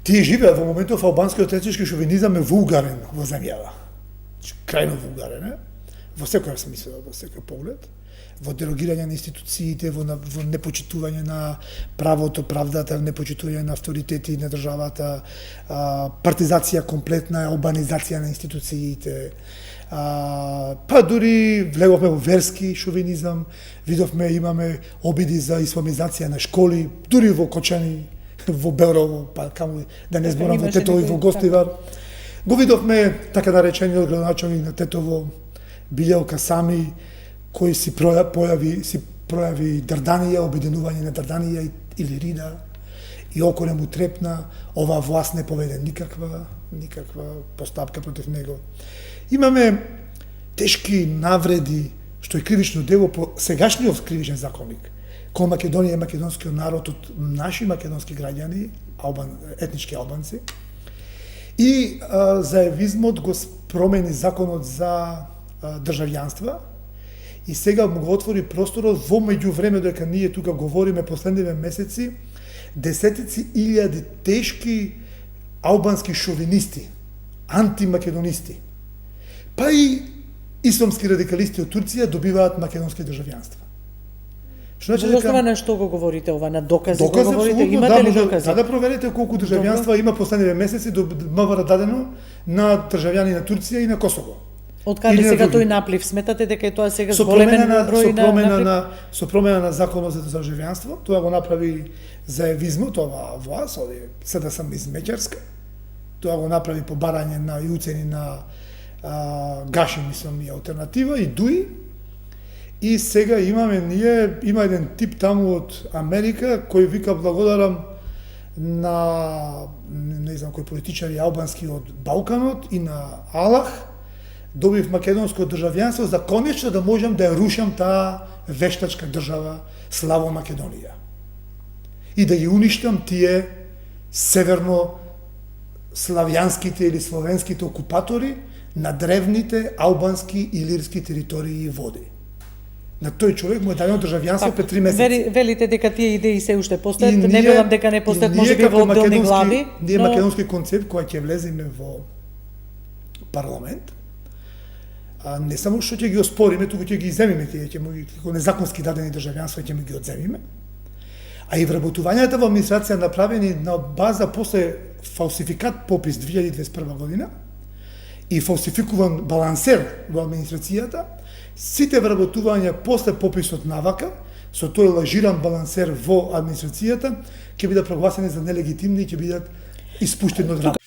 Тие живеат во моментов албанскиот етнички шовинизам е вулгарен во земјава. Крајно вулгарен е. Во секоја смисла, во секој поглед. Во дерогирање на институциите, во непочитување на правото, правдата, непочитување на авторитети на државата, партизација комплетна, албанизација на институциите, па дури влеговме во верски шовинизам, видовме, имаме обиди за исламизација на школи, дури во Кочани, во Белрово, па каму да не зборам во Тетово и во Гостивар. Го видовме така наречениот градоначалник на Тетово, Билјелка Сами, кој си пројави Дарданија, обединување на Дарданија или Рида, и околе му трепна, оваа власт не поведе никаква постапка против него. Имаме тешки навреди, што е кривично дело по сегашниот кривичен законник, кон Македонија и македонскиот народ од наши македонски граѓани, етнички албанци, и заевизмот го промени законот за државјанства, и сега му го отвори просторот во меѓувреме дека ние тука говориме последниве месеци, десетици илјади тешки албански шовинисти, антимакедонисти, па и исламски радикалисти од Турција добиваат македонски државјанства. Што значи дека на што го говорите ова, на докази го говорите, имате ли докази? Да проверите колку државјанства има последниве месеци до МВР дадено на државјани на Турција и на Косово. Откаде сега тој наплив, сметате дека е тоа сега зголемен број на со промена на законот за државјанство, тоа го направи заевизмот, ова власт, сега сам из Меќарска, тоа го направи по барање на и уцени на Гаши, мислам, и Алтернатива, и ДУИ, и сега има еден тип таму од Америка, кој вика благодарам на, не знам, кој политичари албански од Балканот и на Аллах, добив македонско државјанство за конечно да можам да ја рушам таа вештачка држава Славо Македонија. И да ги уништам тие северно славјанските или словенските окупатори на древните албански и илирски територии и води. На тој човек му е дадено државјанство пред 3 месеци. Велите дека тие идеи се уште постојат, не велам дека не постојат, можеби во одделни глави. Ние македонски концепт кој ќе влеземе во парламент, не само што ќе ги оспориме, туку ќе ги земиме тие, ќе му како незаконски дадени државјанства ќе му ги одземиме. А и вработувањата во администрација направени на база после фалсификат попис 2021 година и фалсификуван балансер во администрацијата, сите вработувања после пописот навака, со тој лажиран балансер во администрацијата, ќе бидат прогласени за нелегитимни и ќе бидат испуштени од работа.